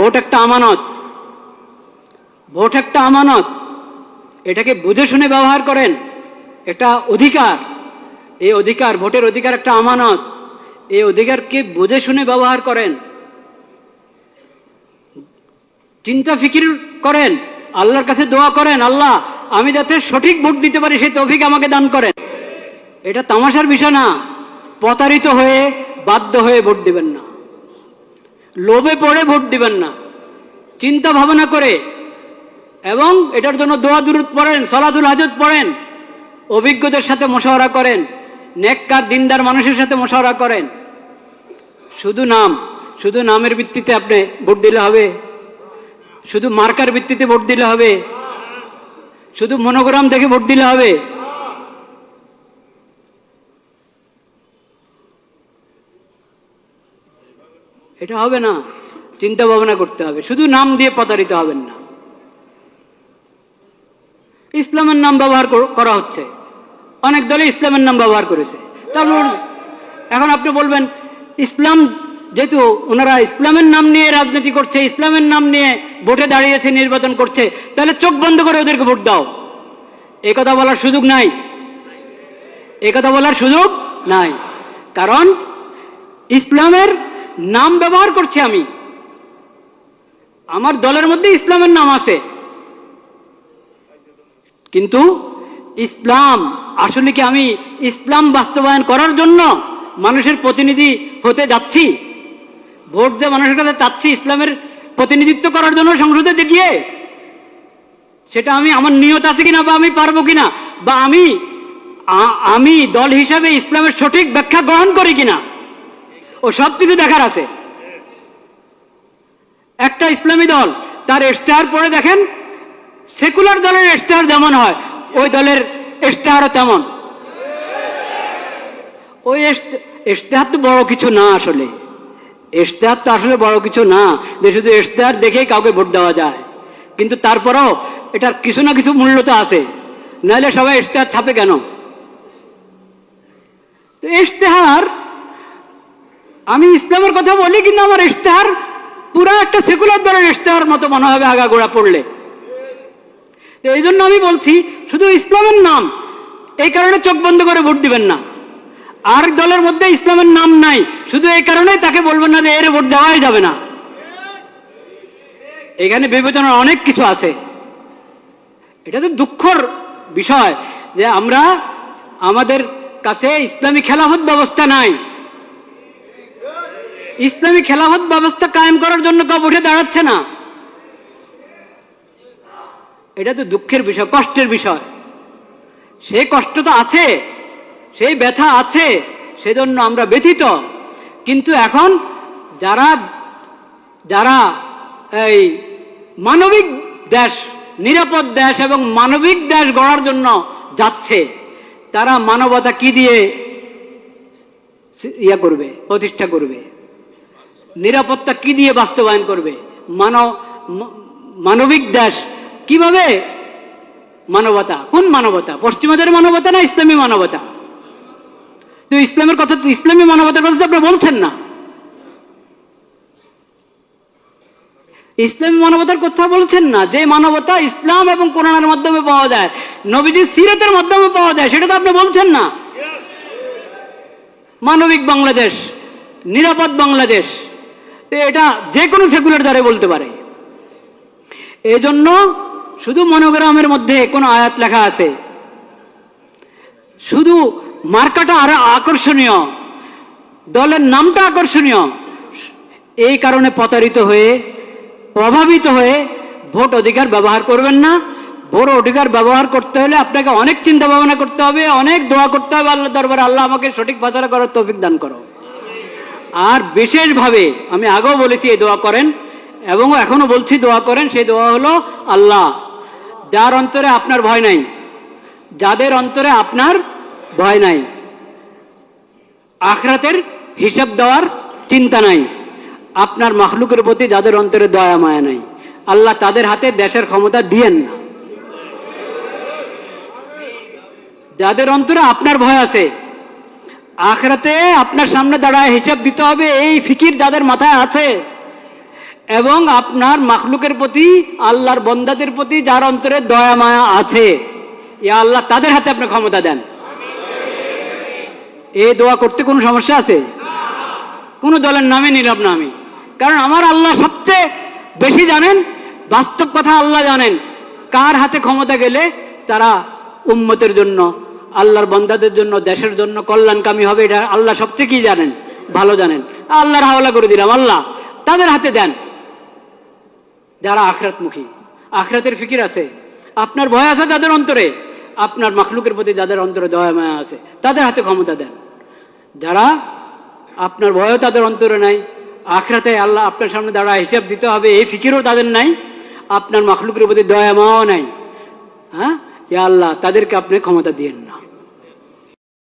Vote একটা আমানত, vote একটা আমানত, এটাকে বুঝে শুনে ব্যবহার করেন। একটা অধিকার, এই অধিকার, ভোটের অধিকার একটা আমানত, এই অধিকারকে বুঝে শুনে ব্যবহার করেন। চিন্তা ফিকির করেন, আল্লাহর কাছে দোয়া করেন, আল্লাহ আমি যাতে সঠিক ভোট দিতে পারি সেই তৌফিক আমাকে দান করেন। এটা তামাশার বিষয় না। প্রতারিত হয়ে বাধ্য হয়ে ভোট দিবেন না, লোভে পড়ে ভোট দিবেন না, চিন্তা ভাবনা করে, এবং এটার জন্য দোয়া দুরূদ পড়েন, সালাতুল হাজত পড়েন, অভিজ্ঞদের সাথে মশওয়ারা করেন, নেককার দিনদার মানুষের সাথে মশওয়ারা করেন। শুধু নামের ভিত্তিতে আপনি ভোট দিলে হবে? শুধু মার্কার ভিত্তিতে ভোট দিলে হবে? শুধু মনোগ্রাম দেখে ভোট দিলে হবে? এটা হবে না, চিন্তা ভাবনা করতে হবে। শুধু নাম দিয়ে প্রতারিত হবেন না। ইসলামের নাম ব্যবহার করা হচ্ছে, অনেক দলে ইসলামের নাম ব্যবহার করেছে। তারপর এখন আপনি বলবেন ইসলাম, যেহেতু ওনারা ইসলামের নাম নিয়ে রাজনীতি করছে, ইসলামের নাম নিয়ে ভোটে দাঁড়িয়েছে, নির্বাচন করছে, তাহলে চোখ বন্ধ করে ওদেরকে ভোট দাও। এই কথা বলার সুযোগ নাই, এই কথা বলার সুযোগ নাই। কারণ ইসলামের নাম ব্যবহার করছি আমি, আমার দলের মধ্যে ইসলামের নাম আছে, কিন্তু ইসলাম আসলে কি আমি ইসলাম বাস্তবায়ন করার জন্য মানুষের প্রতিনিধি হতে যাচ্ছি? ভোট যে মানুষের কাছে চাচ্ছি ইসলামের প্রতিনিধিত্ব করার জন্য সংসদে গিয়ে, সেটা আমি আমার নিয়ত আছে কিনা, বা আমি পারবো কিনা, বা আমি দল হিসাবে ইসলামের সঠিক ব্যাখ্যা গ্রহণ করি কিনা, ও সব কিছু দেখার আছে। একটা ইসলামী দল তার ইশতেহার পড়ে দেখেন, সেকুলার দলের ইশতেহার যেমন হয় ওই দলের ইশতেহারও তেমন। ওই ইশতেহার তো বড় কিছু না, আসলে ইশতেহার তো আসলে বড় কিছু না যে শুধু ইশতেহার দেখেই কাউকে ভোট দেওয়া যায়। কিন্তু তারপরেও এটার কিছু না কিছু মূল্য তো আছে, নাহলে সবাই ইশতেহার ছাপে কেন? তো ইশতেহার, আমি ইসলামের কথা বলি কিন্তু আমার ইশতেহার পুরা একটা সেকুলার দলের ইশতেহার মতো মনে হবে আগাগোড়া পড়লে। তো এই জন্য আমি বলছি শুধু ইসলামের নাম, এই কারণে চোখ বন্ধ করে ভোট দিবেন না। আর দলের মধ্যে ইসলামের নাম নাই, শুধু এই কারণে তাকে বলবেন না যে এর ভোট দেওয়াই যাবে না। এখানে বিবেচনার অনেক কিছু আছে। এটা তো দুঃখের বিষয় যে আমরা, আমাদের কাছে ইসলামী খেলাফত ব্যবস্থা নাই। ইসলামী খেলাফত ব্যবস্থা কায়েম করার জন্য কেউ উঠে দাঁড়াচ্ছে না। এটা তো দুঃখের বিষয়, কষ্টের বিষয়। সেই কষ্ট তো আছে, সেই ব্যথা আছে, সেজন্য আমরা ব্যথিত। কিন্তু এখন যারা যারা এই মানবিক দেশ, নিরাপদ দেশ এবং মানবিক দেশ গড়ার জন্য যাচ্ছে, তারা মানবতা কি দিয়ে করবে, প্রতিষ্ঠা করবে? নিরাপত্তা কি দিয়ে বাস্তবায়ন করবে? মানবিক দেশ কিভাবে? মানবতা, কোন মানবতা? পশ্চিমাদের মানবতা না ইসলামী মানবতা? তো ইসলামের কথা, তো ইসলামী মানবতার কথা আপনি বলছেন না। ইসলামী মানবতার কথা বলছেন না। যে মানবতা ইসলাম এবং কোরআনের মাধ্যমে পাওয়া যায়, নবীজির সিরাতের মাধ্যমে পাওয়া যায়, সেটা তো আপনি বলছেন না। মানবিক বাংলাদেশ, নিরাপদ বাংলাদেশ, এটা যে কোনো সেকুলার দ্বারা বলতে পারে। এই জন্য শুধু মনোগ্রামের মধ্যে কোনো আয়াত লেখা আছে, শুধু মার্কাটা আরো আকর্ষণীয়, দলের নামটা আকর্ষণীয়, এই কারণে প্রতারিত হয়ে, প্রভাবিত হয়ে ভোট অধিকার ব্যবহার করবেন না। ভোট অধিকার ব্যবহার করতে হলে আপনাকে অনেক চিন্তা ভাবনা করতে হবে, অনেক দোয়া করতে হবে আল্লাহ দরবারে, আল্লাহ আমাকে সঠিক ফয়সালা করার তৌফিক দান করো। আর বিশেষভাবে আমি আগেও বলেছি এই দোয়া করেন, এবং এখনো বলছি দোয়া করেন। সেই দোয়া হলো, আল্লাহ যার অন্তরে আপনার ভয় নাই, যাদের অন্তরে আপনার ভয় নাই, আখিরাতের হিসাব দেওয়ার চিন্তা নাই, আপনার মাখলুকের প্রতি যাদের অন্তরে দয়া মায়া নাই, আল্লাহ তাদের হাতে দেশের ক্ষমতা দিয়েন না। যাদের অন্তরে আপনার ভয় আছে, আখিরাতে আপনার সামনে দাঁড়ায় হিসাব দিতে হবে, এই ফিকির যাদের মাথায় আছে, এবং আপনার মাখলুকের প্রতি, আল্লাহর বন্দাদের প্রতি যার অন্তরে দয়া মায়া আছে, ইয়া আল্লাহ তাদের হাতে আপনি ক্ষমতা দেন। এই দোয়া করতে কোনো সমস্যা আছে? কোনো দলের নামে নিলাম না আমি, কারণ আমার আল্লাহ সবচেয়ে বেশি জানেন, বাস্তব কথা আল্লাহ জানেন কার হাতে ক্ষমতা গেলে তারা উম্মতের জন্য, আল্লাহর বন্দাদের জন্য, দেশের জন্য কল্যাণকামী হবে, এটা আল্লাহ সবচেয়ে কি জানেন, ভালো জানেন। আল্লাহর হাওলা করে দিলাম, আল্লাহ তাদের হাতে দেন যারা আখিরাতমুখী, আখিরাতের ফিকির আছে, আপনার ভয় আছে যাদের অন্তরে, আপনার মাখলুকের প্রতি যাদের অন্তরে দয়া মায়া আছে তাদের হাতে ক্ষমতা দেন। যারা আপনার ভয়ও তাদের অন্তরে নাই, আখিরাতে আল্লাহ আপনার সামনে দাঁড়া হিসাব দিতে হবে এই ফিকিরও তাদের নাই, আপনার মাখলুকের প্রতি দয়া মায়াও নাই, হ্যাঁ, ইয়া আল্লাহ তাদেরকে আপনি ক্ষমতা দিয়েন না।